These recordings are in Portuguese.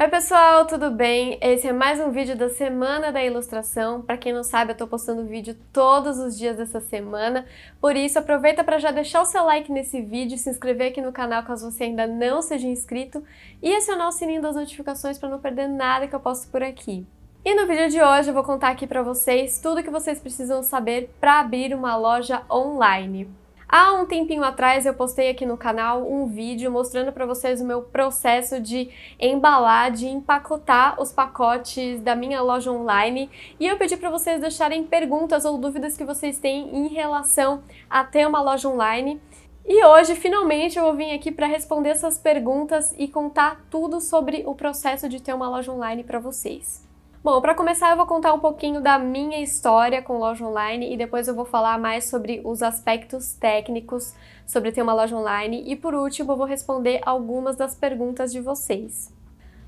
Oi pessoal, tudo bem? Esse é mais um vídeo da Semana da Ilustração. Para quem não sabe, eu tô postando vídeo todos os dias dessa semana, por isso aproveita para já deixar o seu like nesse vídeo, se inscrever aqui no canal caso você ainda não seja inscrito e acionar o sininho das notificações para não perder nada que eu posto por aqui. E no vídeo de hoje eu vou contar aqui para vocês tudo que vocês precisam saber para abrir uma loja online. Há um tempinho atrás eu postei aqui no canal um vídeo mostrando para vocês o meu processo de embalar, de empacotar os pacotes da minha loja online e eu pedi para vocês deixarem perguntas ou dúvidas que vocês têm em relação a ter uma loja online. E hoje, finalmente, eu vou vir aqui para responder essas perguntas e contar tudo sobre o processo de ter uma loja online para vocês. Bom, para começar eu vou contar um pouquinho da minha história com loja online e depois eu vou falar mais sobre os aspectos técnicos sobre ter uma loja online e por último eu vou responder algumas das perguntas de vocês.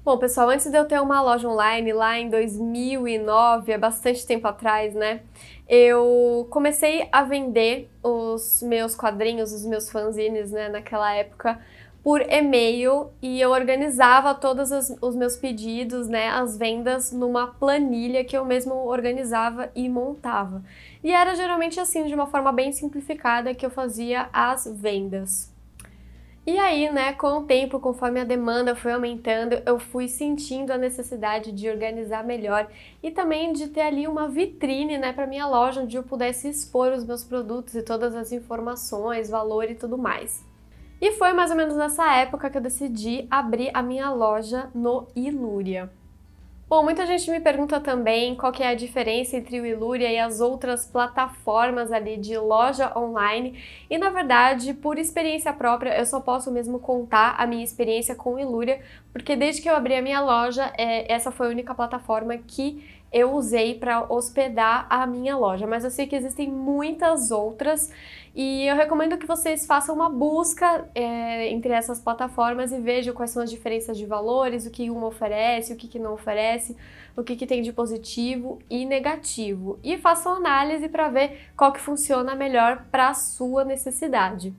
Bom, pessoal, antes de eu ter uma loja online lá em 2009, há bastante tempo atrás, né, eu comecei a vender os meus quadrinhos, os meus fanzines, né, naquela época, por e-mail e eu organizava todos os meus pedidos, né, as vendas numa planilha que eu mesmo organizava e montava. E era geralmente assim, de uma forma bem simplificada que eu fazia as vendas. E aí, né, com o tempo, conforme a demanda foi aumentando, eu fui sentindo a necessidade de organizar melhor e também de ter ali uma vitrine, né, para minha loja, onde eu pudesse expor os meus produtos e todas as informações, valor e tudo mais. E foi mais ou menos nessa época que eu decidi abrir a minha loja no Iluria. Bom, muita gente me pergunta também qual que é a diferença entre o Iluria e as outras plataformas ali de loja online e, na verdade, por experiência própria, eu só posso mesmo contar a minha experiência com o Iluria, porque desde que eu abri a minha loja, essa foi a única plataforma que eu usei para hospedar a minha loja, mas eu sei que existem muitas outras e eu recomendo que vocês façam uma busca entre essas plataformas e vejam quais são as diferenças de valores, o que uma oferece, o que não oferece, o que tem de positivo e negativo. E façam análise para ver qual que funciona melhor para a sua necessidade.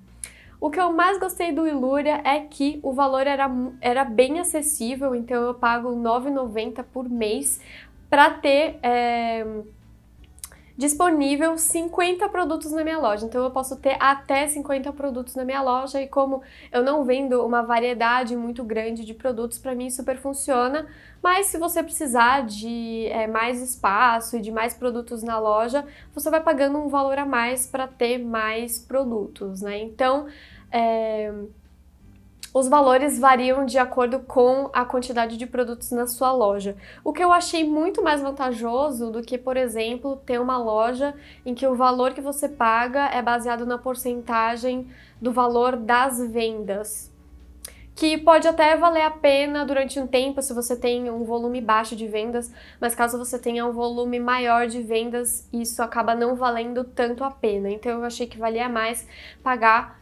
O que eu mais gostei do Iluria é que o valor era bem acessível, então eu pago R$ 9,90 por mês para ter disponível 50 produtos na minha loja. Então eu posso ter até 50 produtos na minha loja e como eu não vendo uma variedade muito grande de produtos, para mim super funciona. Mas se você precisar de mais espaço e de mais produtos na loja, você vai pagando um valor a mais para ter mais produtos, né? Então, os valores variam de acordo com a quantidade de produtos na sua loja. O que eu achei muito mais vantajoso do que, por exemplo, ter uma loja em que o valor que você paga é baseado na porcentagem do valor das vendas. Que pode até valer a pena durante um tempo se você tem um volume baixo de vendas, mas caso você tenha um volume maior de vendas, isso acaba não valendo tanto a pena. Então eu achei que valia mais pagar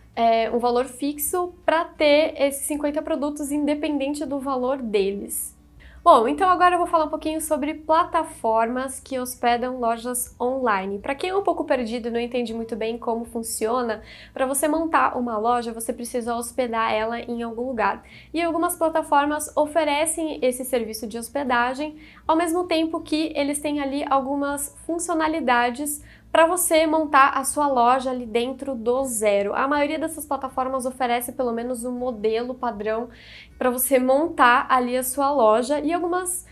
um valor fixo para ter esses 50 produtos independente do valor deles. Bom, então agora eu vou falar um pouquinho sobre plataformas que hospedam lojas online. Para quem é um pouco perdido e não entende muito bem como funciona, para você montar uma loja, você precisa hospedar ela em algum lugar. E algumas plataformas oferecem esse serviço de hospedagem, ao mesmo tempo que eles têm ali algumas funcionalidades para você montar a sua loja ali dentro do zero. A maioria dessas plataformas oferece pelo menos um modelo padrão para você montar ali a sua loja e algumas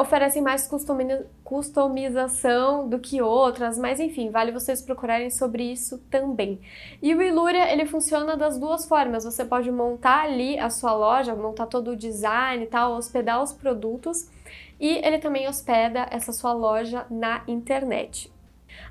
oferecem mais customização do que outras, mas enfim, vale vocês procurarem sobre isso também. E o Iluria, ele funciona das duas formas, você pode montar ali a sua loja, montar todo o design e tal, hospedar os produtos e ele também hospeda essa sua loja na internet.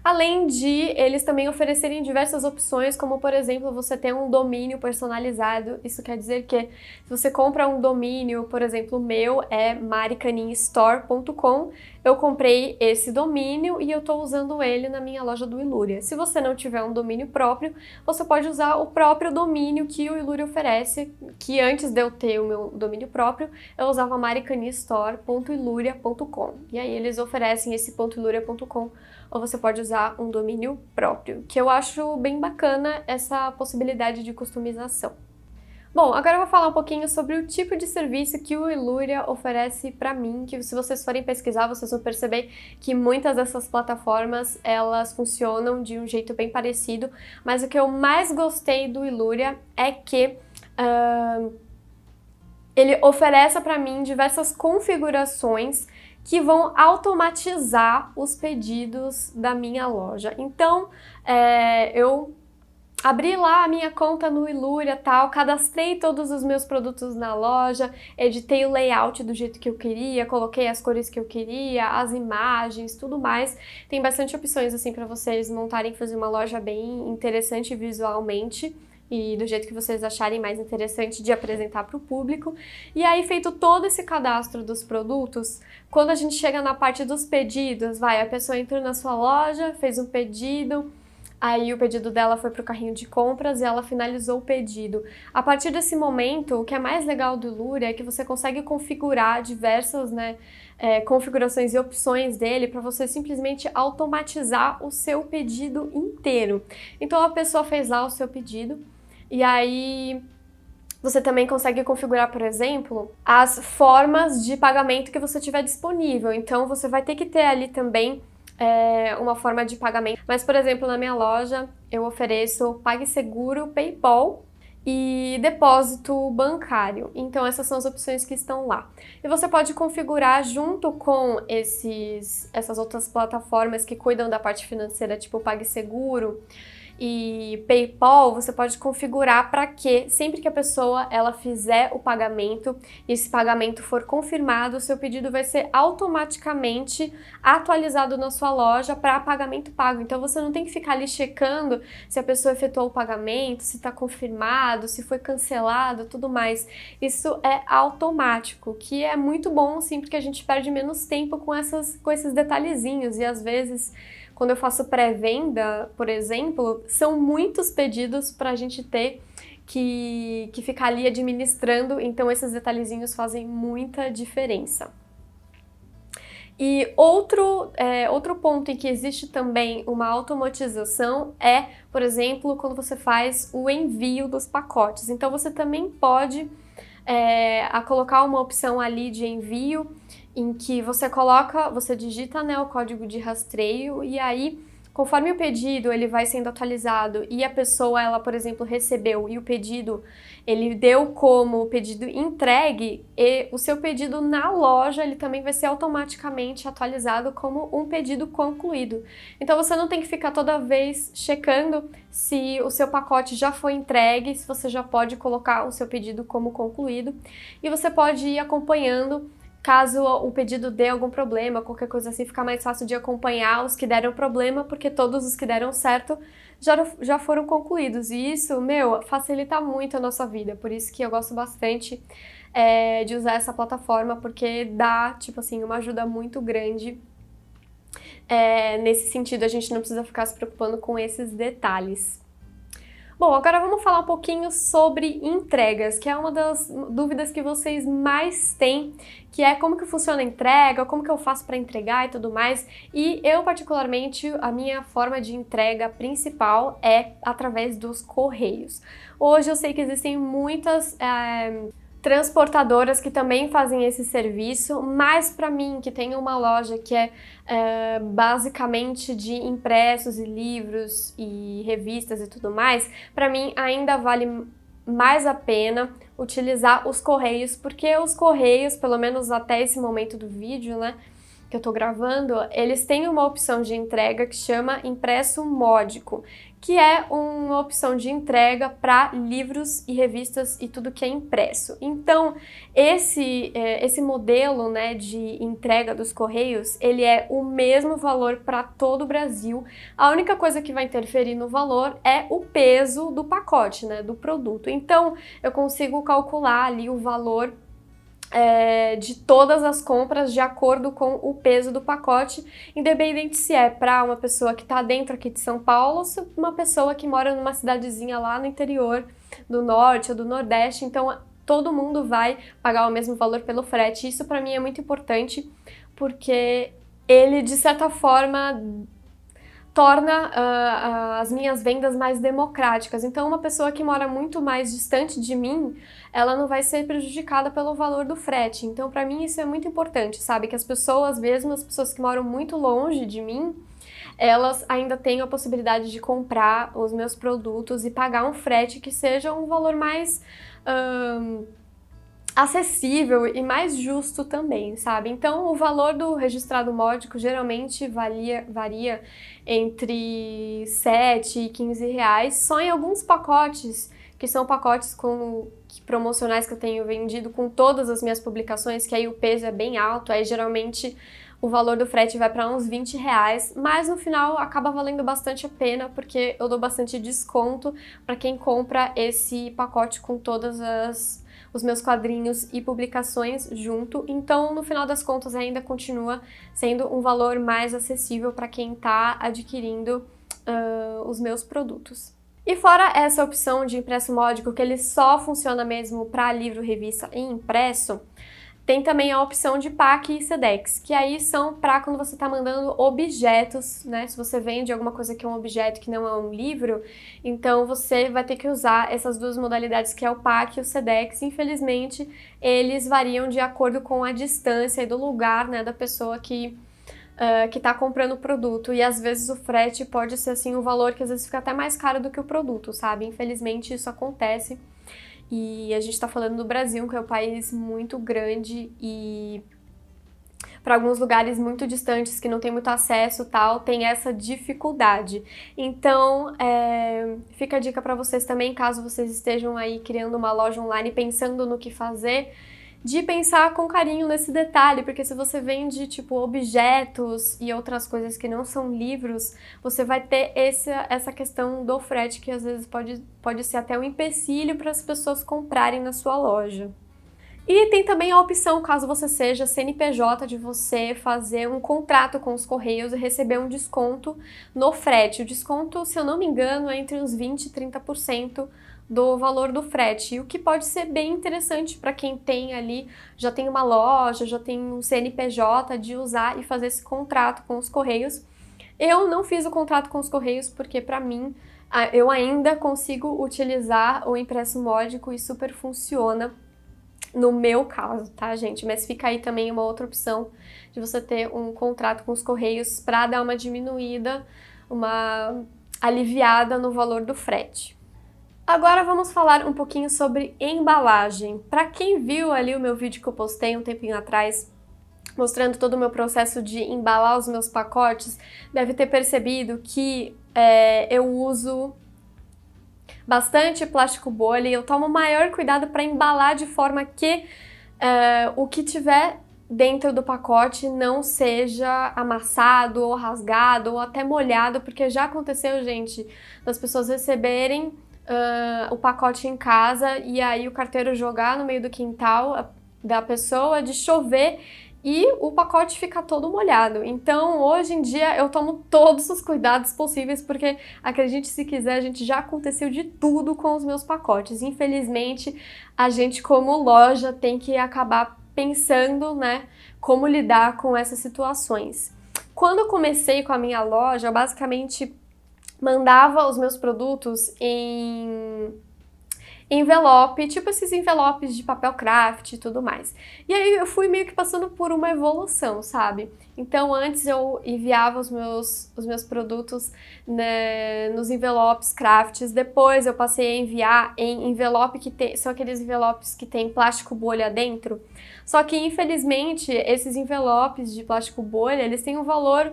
Além de eles também oferecerem diversas opções, como por exemplo, você ter um domínio personalizado. Isso quer dizer que se você compra um domínio, por exemplo, o meu é maricaninstore.com, eu comprei esse domínio e eu estou usando ele na minha loja do Iluria. Se você não tiver um domínio próprio, você pode usar o próprio domínio que o Iluria oferece, que antes de eu ter o meu domínio próprio, eu usava maricaninstore.iluria.com. E aí eles oferecem esse .iluria.com, ou você pode usar um domínio próprio, que eu acho bem bacana essa possibilidade de customização. Bom, agora eu vou falar um pouquinho sobre o tipo de serviço que o Ilúria oferece para mim, que se vocês forem pesquisar, vocês vão perceber que muitas dessas plataformas, elas funcionam de um jeito bem parecido, mas o que eu mais gostei do Ilúria é que ele oferece para mim diversas configurações que vão automatizar os pedidos da minha loja. Então, eu abri lá a minha conta no Ilúria, tal, cadastrei todos os meus produtos na loja, editei o layout do jeito que eu queria, coloquei as cores que eu queria, as imagens, tudo mais. Tem bastante opções assim para vocês montarem, fazer uma loja bem interessante visualmente e do jeito que vocês acharem mais interessante de apresentar para o público. E aí, feito todo esse cadastro dos produtos, quando a gente chega na parte dos pedidos, a pessoa entrou na sua loja, fez um pedido, aí o pedido dela foi para o carrinho de compras e ela finalizou o pedido. A partir desse momento, o que é mais legal do Ilúria é que você consegue configurar diversas, configurações e opções dele para você simplesmente automatizar o seu pedido inteiro. Então a pessoa fez lá o seu pedido e aí você também consegue configurar, por exemplo, as formas de pagamento que você tiver disponível. Então você vai ter que ter ali também uma forma de pagamento. Mas, por exemplo, na minha loja eu ofereço PagSeguro, PayPal e depósito bancário. Então essas são as opções que estão lá. E você pode configurar junto com essas outras plataformas que cuidam da parte financeira, tipo o PagSeguro e PayPal, você pode configurar para que sempre que a pessoa ela fizer o pagamento e esse pagamento for confirmado, o seu pedido vai ser automaticamente atualizado na sua loja para pagamento pago. Então você não tem que ficar ali checando se a pessoa efetuou o pagamento, se está confirmado, se foi cancelado, tudo mais. Isso é automático, que é muito bom sim, porque a gente perde menos tempo com esses detalhezinhos e às vezes quando eu faço pré-venda, por exemplo, são muitos pedidos para a gente ter que ficar ali administrando, então esses detalhezinhos fazem muita diferença. E outro ponto em que existe também uma automatização é, por exemplo, quando você faz o envio dos pacotes. Então você também pode colocar uma opção ali de envio em que você digita, o código de rastreio e aí, conforme o pedido ele vai sendo atualizado e a pessoa, ela, por exemplo, recebeu e o pedido, ele deu como pedido entregue, e o seu pedido na loja, ele também vai ser automaticamente atualizado como um pedido concluído. Então você não tem que ficar toda vez checando se o seu pacote já foi entregue, se você já pode colocar o seu pedido como concluído, e você pode ir acompanhando. Caso o pedido dê algum problema, qualquer coisa assim, fica mais fácil de acompanhar os que deram problema, porque todos os que deram certo já foram concluídos. E isso, facilita muito a nossa vida. Por isso que eu gosto bastante de usar essa plataforma, porque dá, uma ajuda muito grande. Nesse sentido, a gente não precisa ficar se preocupando com esses detalhes. Bom, agora vamos falar um pouquinho sobre entregas, que é uma das dúvidas que vocês mais têm, que é como que funciona a entrega, como que eu faço para entregar e tudo mais. E eu, particularmente, a minha forma de entrega principal é através dos correios. Hoje eu sei que existem muitas transportadoras que também fazem esse serviço, mas para mim, que tenho uma loja que é basicamente de impressos e livros e revistas e tudo mais, para mim ainda vale mais a pena utilizar os correios, porque os correios, pelo menos até esse momento do vídeo, que eu tô gravando, eles têm uma opção de entrega que chama impresso módico, que é uma opção de entrega para livros e revistas e tudo que é impresso. Então, esse modelo, de entrega dos correios, ele é o mesmo valor para todo o Brasil. A única coisa que vai interferir no valor é o peso do pacote, do produto. Então, eu consigo calcular ali o valor de todas as compras de acordo com o peso do pacote, independente se é para uma pessoa que está dentro aqui de São Paulo ou se é uma pessoa que mora numa cidadezinha lá no interior do norte ou do nordeste. Então todo mundo vai pagar o mesmo valor pelo frete. Isso para mim é muito importante, porque ele, de certa forma, torna as minhas vendas mais democráticas. Então, uma pessoa que mora muito mais distante de mim, ela não vai ser prejudicada pelo valor do frete. Então, para mim, isso é muito importante, sabe? Que as pessoas, mesmo as pessoas que moram muito longe de mim, elas ainda têm a possibilidade de comprar os meus produtos e pagar um frete que seja um valor mais acessível e mais justo também, sabe? Então, o valor do registrado módico geralmente varia entre 7 e 15 reais, só em alguns pacotes, que são pacotes promocionais que eu tenho vendido com todas as minhas publicações, que aí o peso é bem alto, aí geralmente o valor do frete vai para uns 20 reais, mas no final acaba valendo bastante a pena, porque eu dou bastante desconto para quem compra esse pacote com todas os meus quadrinhos e publicações junto, então no final das contas ainda continua sendo um valor mais acessível para quem está adquirindo os meus produtos. E fora essa opção de impresso módico, que ele só funciona mesmo para livro, revista e impresso, tem também a opção de PAC e SEDEX, que aí são para quando você está mandando objetos, né? Se você vende alguma coisa que é um objeto que não é um livro, então você vai ter que usar essas duas modalidades, que é o PAC e o SEDEX. Infelizmente, eles variam de acordo com a distância e do lugar, né, da pessoa que está comprando o produto, e às vezes o frete pode ser assim um valor que às vezes fica até mais caro do que o produto, sabe? Infelizmente isso acontece. E a gente está falando do Brasil, que é um país muito grande e para alguns lugares muito distantes que não tem muito acesso tal, tem essa dificuldade. Então, fica a dica para vocês também, caso vocês estejam aí criando uma loja online pensando no que fazer, de pensar com carinho nesse detalhe, porque se você vende, tipo, objetos e outras coisas que não são livros, você vai ter essa questão do frete, que às vezes pode ser até um empecilho para as pessoas comprarem na sua loja. E tem também a opção, caso você seja CNPJ, de você fazer um contrato com os Correios e receber um desconto no frete. O desconto, se eu não me engano, é entre uns 20% e 30% do valor do frete, o que pode ser bem interessante para quem tem ali, já tem uma loja, já tem um CNPJ, de usar e fazer esse contrato com os Correios. Eu não fiz o contrato com os Correios porque, para mim, eu ainda consigo utilizar o impresso módico e super funciona no meu caso, tá, gente? Mas fica aí também uma outra opção de você ter um contrato com os Correios para dar uma diminuída, uma aliviada no valor do frete. Agora vamos falar um pouquinho sobre embalagem. Para quem viu ali o meu vídeo que eu postei um tempinho atrás, mostrando todo o meu processo de embalar os meus pacotes, deve ter percebido que eu uso bastante plástico bolha e eu tomo maior cuidado para embalar de forma que o que tiver dentro do pacote não seja amassado ou rasgado ou até molhado, porque já aconteceu, gente, das pessoas receberem o pacote em casa e aí o carteiro jogar no meio do quintal da pessoa, de chover e o pacote fica todo molhado. Então, hoje em dia, eu tomo todos os cuidados possíveis, porque, acredite se quiser, gente, já aconteceu de tudo com os meus pacotes. Infelizmente, a gente, como loja, tem que acabar pensando, né, como lidar com essas situações. Quando eu comecei com a minha loja, eu basicamente mandava os meus produtos em envelope, tipo esses envelopes de papel craft e tudo mais. E aí eu fui meio que passando por uma evolução, sabe? Então antes eu enviava os meus produtos, né, nos envelopes crafts, depois eu passei a enviar em envelope são aqueles envelopes que tem plástico bolha dentro. Só que infelizmente esses envelopes de plástico bolha, eles têm um valor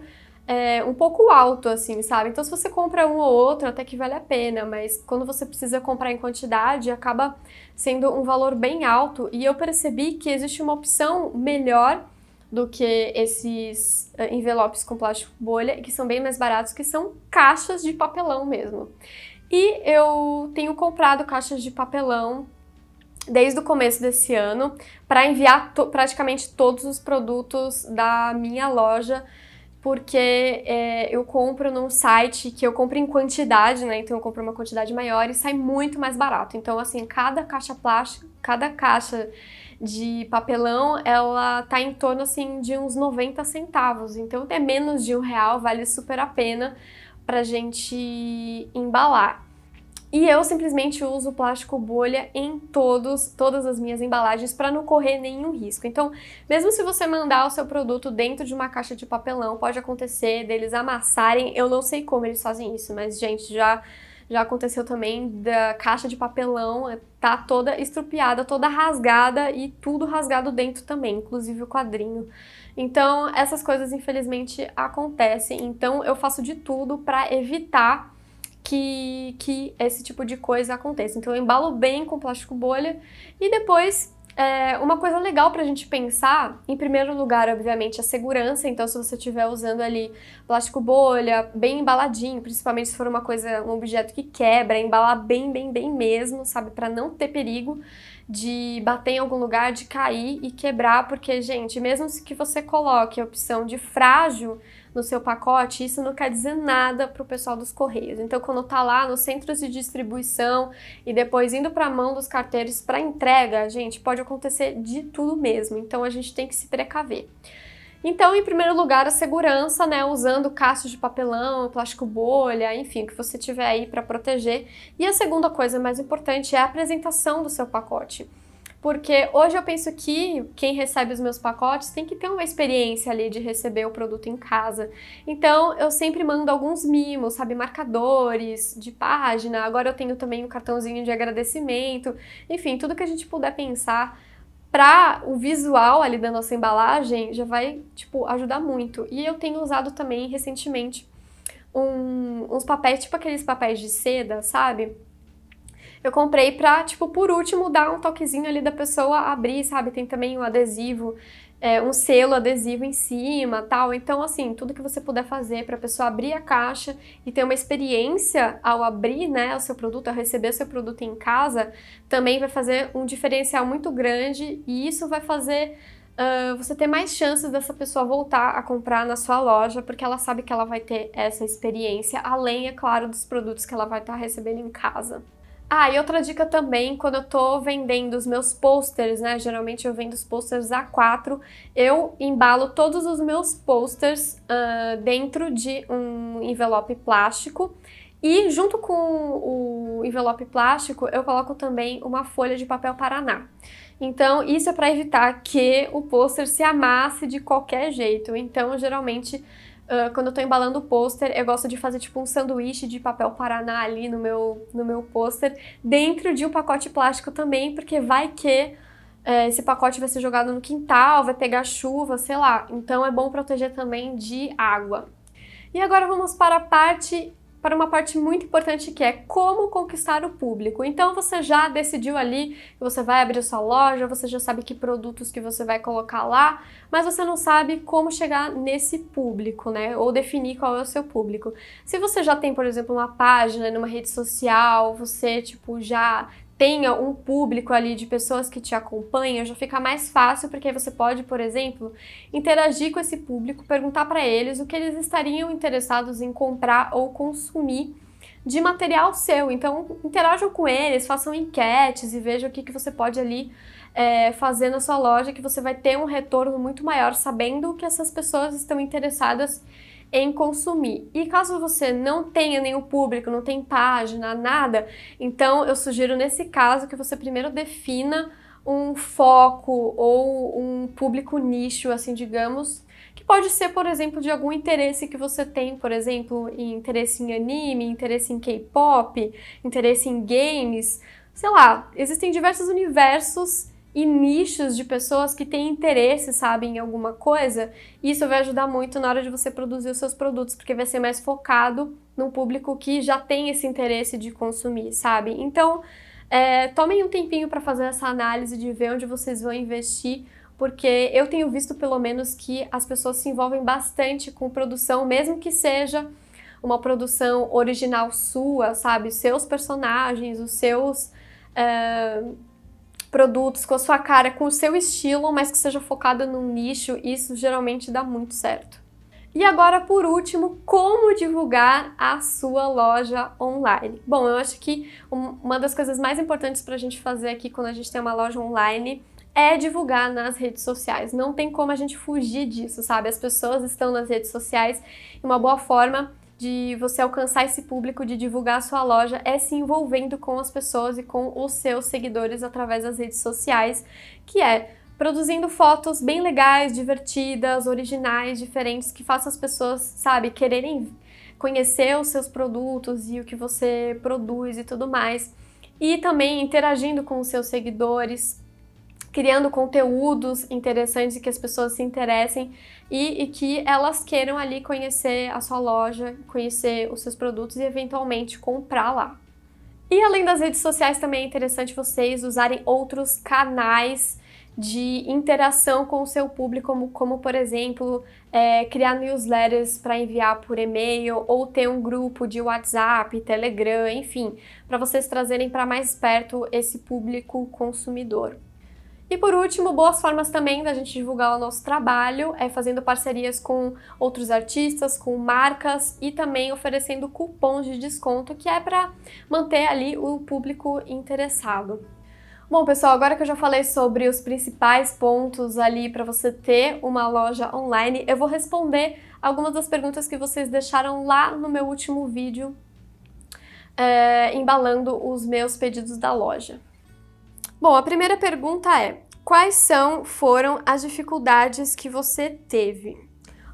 um pouco alto, assim, sabe? Então, se você compra um ou outro, até que vale a pena, mas quando você precisa comprar em quantidade, acaba sendo um valor bem alto. E eu percebi que existe uma opção melhor do que esses envelopes com plástico bolha, que são bem mais baratos, que são caixas de papelão mesmo. E eu tenho comprado caixas de papelão desde o começo desse ano para enviar praticamente todos os produtos da minha loja, porque eu compro num site que eu compro em quantidade, né? Então eu compro uma quantidade maior e sai muito mais barato. Então, assim, cada caixa plástica, cada caixa de papelão, ela tá em torno, assim, de uns 90 centavos. Então é menos de R$1, vale super a pena pra gente embalar. E eu simplesmente uso plástico bolha em todas as minhas embalagens para não correr nenhum risco. Então, mesmo se você mandar o seu produto dentro de uma caixa de papelão, pode acontecer deles amassarem. Eu não sei como eles fazem isso, mas, gente, já aconteceu também da caixa de papelão tá toda estrupiada, toda rasgada e tudo rasgado dentro também, inclusive o quadrinho. Então, essas coisas, infelizmente, acontecem. Então, eu faço de tudo para evitar que esse tipo de coisa aconteça. Então eu embalo bem com plástico bolha e depois uma coisa legal pra gente pensar, em primeiro lugar, obviamente, a segurança. Então se você estiver usando ali plástico bolha, bem embaladinho, principalmente se for um objeto que quebra, embalar bem, bem, bem mesmo, sabe? Pra não ter perigo de bater em algum lugar, de cair e quebrar, porque, gente, mesmo que você coloque a opção de frágil no seu pacote, isso não quer dizer nada pro pessoal dos Correios. Então, quando tá lá nos centros de distribuição e depois indo pra mão dos carteiros para entrega, gente, pode acontecer de tudo mesmo. Então, a gente tem que se precaver. Então, em primeiro lugar, a segurança, né, usando caixas de papelão, plástico bolha, enfim, o que você tiver aí para proteger. E a segunda coisa mais importante é a apresentação do seu pacote. Porque hoje eu penso que quem recebe os meus pacotes tem que ter uma experiência ali de receber o produto em casa. Então, eu sempre mando alguns mimos, sabe, marcadores de página. Agora eu tenho também um cartãozinho de agradecimento. Enfim, tudo que a gente puder pensar para o visual ali da nossa embalagem já vai, tipo, ajudar muito. E eu tenho usado também recentemente uns papéis, tipo aqueles papéis de seda, sabe? Eu comprei pra, tipo, por último, dar um toquezinho ali da pessoa abrir, sabe? Tem também um adesivo, um selo adesivo em cima, tal. Então, assim, tudo que você puder fazer pra pessoa abrir a caixa e ter uma experiência ao abrir, né, o seu produto, ao receber o seu produto em casa, também vai fazer um diferencial muito grande e isso vai fazer você ter mais chances dessa pessoa voltar a comprar na sua loja, porque ela sabe que ela vai ter essa experiência, além, é claro, dos produtos que ela vai estar recebendo em casa. Ah, e outra dica também, quando eu tô vendendo os meus posters, né? Geralmente eu vendo os posters A4, eu embalo todos os meus posters dentro de um envelope plástico e junto com o envelope plástico eu coloco também uma folha de papel paraná. Então isso é para evitar que o pôster se amasse de qualquer jeito. Então geralmente quando eu tô embalando o pôster, eu gosto de fazer tipo um sanduíche de papel paraná ali no meu pôster, dentro de um pacote plástico também, porque vai que esse pacote vai ser jogado no quintal, vai pegar chuva, sei lá. Então é bom proteger também de água. E agora vamos para uma parte muito importante que é como conquistar o público. Então você já decidiu ali que você vai abrir sua loja, você já sabe que produtos que você vai colocar lá, mas você não sabe como chegar nesse público, né? Ou definir qual é o seu público. Se você já tem, por exemplo, uma página numa rede social, você tipo já tenha um público ali de pessoas que te acompanham, já fica mais fácil, porque aí você pode, por exemplo, interagir com esse público, perguntar para eles o que eles estariam interessados em comprar ou consumir de material seu. Então, interajam com eles, façam enquetes e vejam o que você pode ali fazer na sua loja, que você vai ter um retorno muito maior sabendo que essas pessoas estão interessadas em consumir. E caso você não tenha nenhum público, não tem página, nada, então eu sugiro nesse caso que você primeiro defina um foco ou um público nicho, assim, digamos, que pode ser, por exemplo, de algum interesse que você tem, por exemplo, interesse em anime, interesse em K-pop, interesse em games, sei lá, existem diversos universos e nichos de pessoas que têm interesse, sabe, em alguma coisa, e isso vai ajudar muito na hora de você produzir os seus produtos, porque vai ser mais focado num público que já tem esse interesse de consumir, sabe? Então, tomem um tempinho para fazer essa análise de ver onde vocês vão investir, porque eu tenho visto, pelo menos, que as pessoas se envolvem bastante com produção, mesmo que seja uma produção original sua, sabe? Seus personagens, os seus produtos com a sua cara, com o seu estilo, mas que seja focada num nicho, isso geralmente dá muito certo. E agora, por último, como divulgar a sua loja online? Bom, eu acho que uma das coisas mais importantes para a gente fazer aqui quando a gente tem uma loja online é divulgar nas redes sociais. Não tem como a gente fugir disso, sabe? As pessoas estão nas redes sociais e uma boa forma de você alcançar esse público, de divulgar a sua loja, é se envolvendo com as pessoas e com os seus seguidores através das redes sociais, que é produzindo fotos bem legais, divertidas, originais, diferentes, que façam as pessoas, sabe, quererem conhecer os seus produtos e o que você produz e tudo mais. E também interagindo com os seus seguidores, criando conteúdos interessantes e que as pessoas se interessem e que elas queiram ali conhecer a sua loja, conhecer os seus produtos e eventualmente comprar lá. E além das redes sociais também é interessante vocês usarem outros canais de interação com o seu público, como por exemplo, criar newsletters para enviar por e-mail ou ter um grupo de WhatsApp, Telegram, enfim, para vocês trazerem para mais perto esse público consumidor. E por último, boas formas também da gente divulgar o nosso trabalho é fazendo parcerias com outros artistas, com marcas e também oferecendo cupons de desconto, que é para manter ali o público interessado. Bom, pessoal, agora que eu já falei sobre os principais pontos ali para você ter uma loja online, eu vou responder algumas das perguntas que vocês deixaram lá no meu último vídeo, embalando os meus pedidos da loja. Bom, a primeira pergunta é: quais foram as dificuldades que você teve?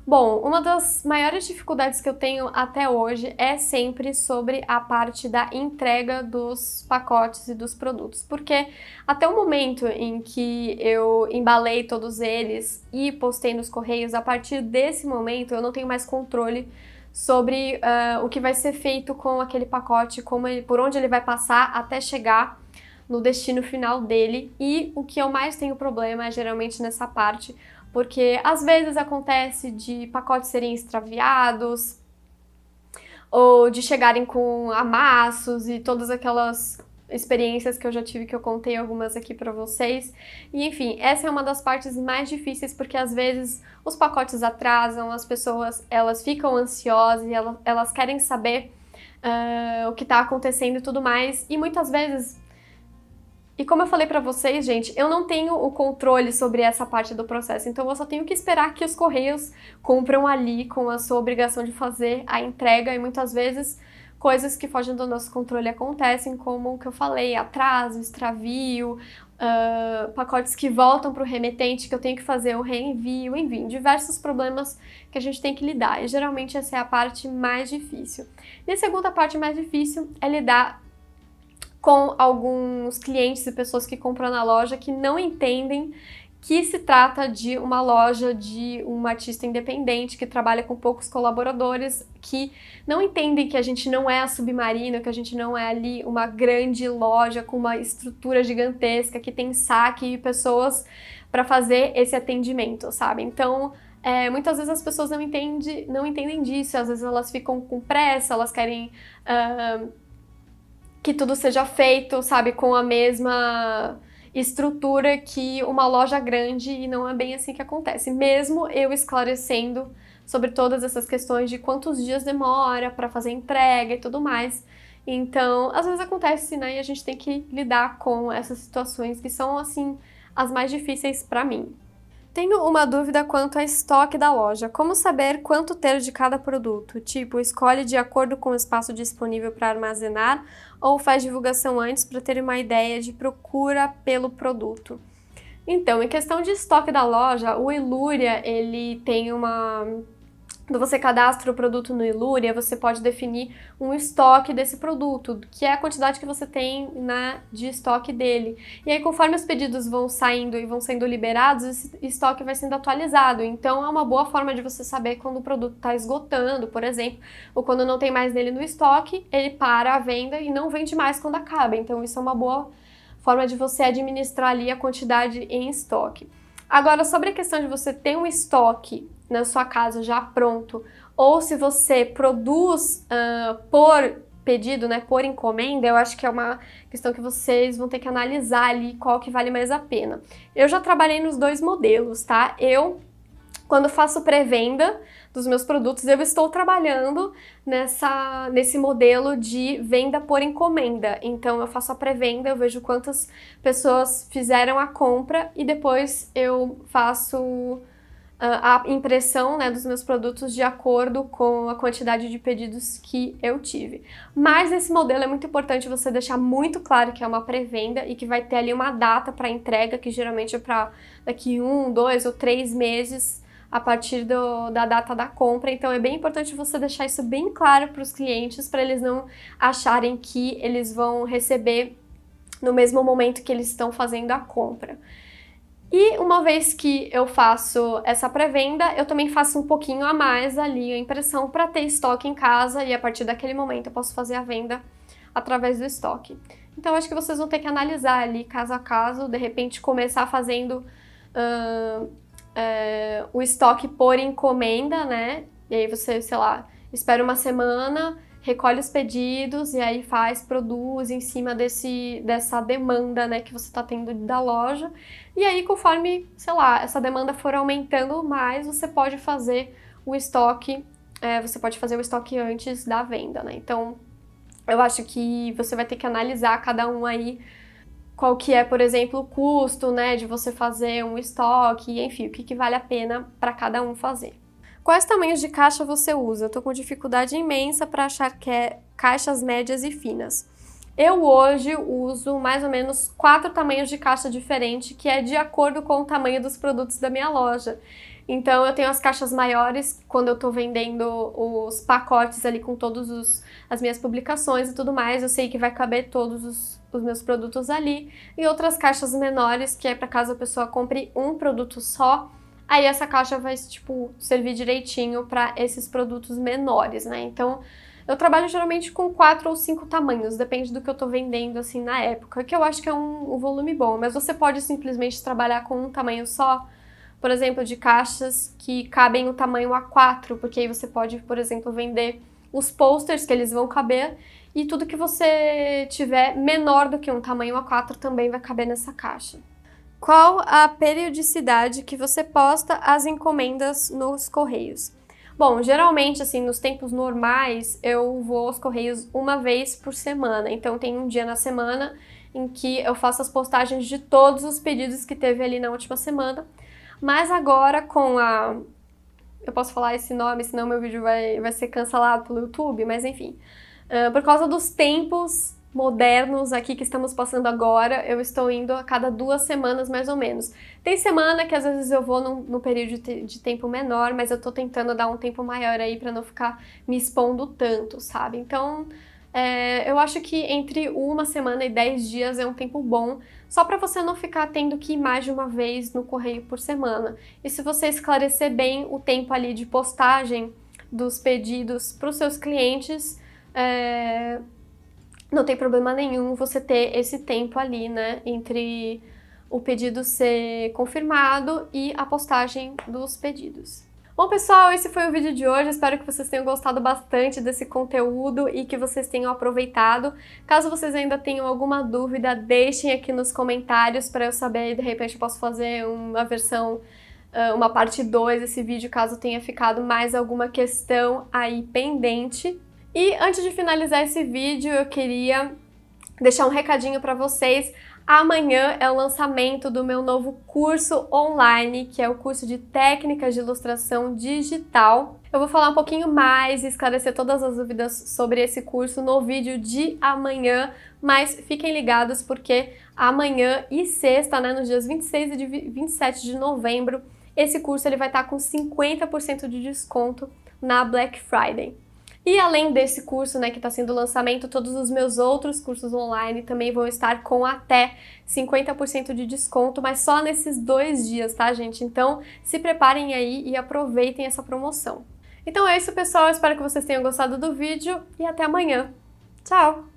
Bom, uma das maiores dificuldades que eu tenho até hoje é sempre sobre a parte da entrega dos pacotes e dos produtos, porque até o momento em que eu embalei todos eles e postei nos correios, a partir desse momento eu não tenho mais controle sobre o que vai ser feito com aquele pacote, por onde ele vai passar até chegar no destino final dele. E o que eu mais tenho problema é geralmente nessa parte, porque às vezes acontece de pacotes serem extraviados ou de chegarem com amassos e todas aquelas experiências que eu já tive, que eu contei algumas aqui pra vocês. E enfim, essa é uma das partes mais difíceis, porque às vezes os pacotes atrasam, as pessoas elas ficam ansiosas e elas querem saber o que tá acontecendo e tudo mais, e muitas vezes. E como eu falei pra vocês, gente, eu não tenho o controle sobre essa parte do processo, então eu só tenho que esperar que os correios cumpram ali com a sua obrigação de fazer a entrega, e muitas vezes coisas que fogem do nosso controle acontecem, como o que eu falei, atraso, extravio, pacotes que voltam pro remetente, que eu tenho que fazer o reenvio, enfim, diversos problemas que a gente tem que lidar, e geralmente essa é a parte mais difícil. E a segunda parte mais difícil é lidar com alguns clientes e pessoas que compram na loja que não entendem que se trata de uma loja de um artista independente que trabalha com poucos colaboradores, que não entendem que a gente não é a Submarino, que a gente não é ali uma grande loja com uma estrutura gigantesca, que tem saque e pessoas para fazer esse atendimento, sabe? Então, muitas vezes as pessoas não entendem disso, às vezes elas ficam com pressa, elas querem que tudo seja feito, sabe, com a mesma estrutura que uma loja grande, e não é bem assim que acontece. Mesmo eu esclarecendo sobre todas essas questões de quantos dias demora para fazer entrega e tudo mais. Então, às vezes acontece, né, e a gente tem que lidar com essas situações que são, assim, as mais difíceis para mim. Tenho uma dúvida quanto ao estoque da loja. Como saber quanto ter de cada produto? Tipo, escolhe de acordo com o espaço disponível para armazenar ou faz divulgação antes para ter uma ideia de procura pelo produto? Então, em questão de estoque da loja, o Iluria, ele tem Quando você cadastra o produto no Iluria, você pode definir um estoque desse produto, que é a quantidade que você tem de estoque dele. E aí, conforme os pedidos vão saindo e vão sendo liberados, esse estoque vai sendo atualizado. Então, é uma boa forma de você saber quando o produto está esgotando, por exemplo, ou quando não tem mais nele no estoque, ele para a venda e não vende mais quando acaba. Então, isso é uma boa forma de você administrar ali a quantidade em estoque. Agora, sobre a questão de você ter um estoque na sua casa já pronto, ou se você produz por pedido, né, por encomenda, eu acho que é uma questão que vocês vão ter que analisar ali qual que vale mais a pena. Eu já trabalhei nos dois modelos, tá? Quando faço pré-venda dos meus produtos, eu estou trabalhando nesse modelo de venda por encomenda. Então, eu faço a pré-venda, eu vejo quantas pessoas fizeram a compra e depois eu faço a impressão, né, dos meus produtos de acordo com a quantidade de pedidos que eu tive. Mas esse modelo é muito importante você deixar muito claro que é uma pré-venda e que vai ter ali uma data para entrega, que geralmente é para daqui 1, 2 ou 3 meses a partir da data da compra. Então é bem importante você deixar isso bem claro para os clientes, para eles não acharem que eles vão receber no mesmo momento que eles estão fazendo a compra. E uma vez que eu faço essa pré-venda, eu também faço um pouquinho a mais ali, a impressão, para ter estoque em casa, e a partir daquele momento eu posso fazer a venda através do estoque. Então acho que vocês vão ter que analisar ali caso a caso, de repente começar fazendo o estoque por encomenda, né? E aí você, sei lá, espera uma semana, recolhe os pedidos e aí produz em cima dessa demanda, né, que você está tendo da loja. E aí, conforme, sei lá, essa demanda for aumentando mais, você pode fazer o estoque, antes da venda, né? Então, eu acho que você vai ter que analisar cada um aí, qual que é, por exemplo, o custo, né, de você fazer um estoque, enfim, o que vale a pena para cada um fazer. Quais tamanhos de caixa você usa? Eu tô com dificuldade imensa para achar caixas médias e finas. Eu hoje uso mais ou menos 4 tamanhos de caixa diferentes, que é de acordo com o tamanho dos produtos da minha loja. Então eu tenho as caixas maiores quando eu tô vendendo os pacotes ali com todas as minhas publicações e tudo mais, eu sei que vai caber todos os meus produtos ali. E outras caixas menores, que é para caso a pessoa compre um produto só, aí essa caixa vai, tipo, servir direitinho para esses produtos menores, né? Então, eu trabalho geralmente com 4 ou 5 tamanhos, depende do que eu tô vendendo, assim, na época, que eu acho que é um volume bom. Mas você pode simplesmente trabalhar com um tamanho só, por exemplo, de caixas que cabem o tamanho A4, porque aí você pode, por exemplo, vender os posters que eles vão caber, e tudo que você tiver menor do que um tamanho A4 também vai caber nessa caixa. Qual a periodicidade que você posta as encomendas nos Correios? Bom, geralmente, assim, nos tempos normais, eu vou aos Correios uma vez por semana. Então, tem um dia na semana em que eu faço as postagens de todos os pedidos que teve ali na última semana. Mas agora, com a... Eu posso falar esse nome, senão meu vídeo vai ser cancelado pelo YouTube, mas enfim. Por causa dos tempos modernos aqui que estamos passando agora, eu estou indo a cada 2 semanas mais ou menos. Tem semana que às vezes eu vou num período de tempo menor, mas eu tô tentando dar um tempo maior aí pra não ficar me expondo tanto, sabe? Então, eu acho que entre 1 semana e 10 dias é um tempo bom, só pra você não ficar tendo que ir mais de uma vez no correio por semana. E se você esclarecer bem o tempo ali de postagem dos pedidos pros seus clientes, não tem problema nenhum você ter esse tempo ali, né, entre o pedido ser confirmado e a postagem dos pedidos. Bom, pessoal, esse foi o vídeo de hoje. Espero que vocês tenham gostado bastante desse conteúdo e que vocês tenham aproveitado. Caso vocês ainda tenham alguma dúvida, deixem aqui nos comentários para eu saber, e de repente eu posso fazer uma parte 2 desse vídeo, caso tenha ficado mais alguma questão aí pendente. E antes de finalizar esse vídeo, eu queria deixar um recadinho para vocês. Amanhã é o lançamento do meu novo curso online, que é o curso de técnicas de ilustração digital. Eu vou falar um pouquinho mais e esclarecer todas as dúvidas sobre esse curso no vídeo de amanhã, mas fiquem ligados porque amanhã e sexta, né, nos dias 26 e 27 de novembro, esse curso ele vai estar com 50% de desconto na Black Friday. E além desse curso, né, que está sendo lançamento, todos os meus outros cursos online também vão estar com até 50% de desconto, mas só nesses 2 dias, tá, gente? Então, se preparem aí e aproveitem essa promoção. Então é isso, pessoal. Eu espero que vocês tenham gostado do vídeo e até amanhã. Tchau!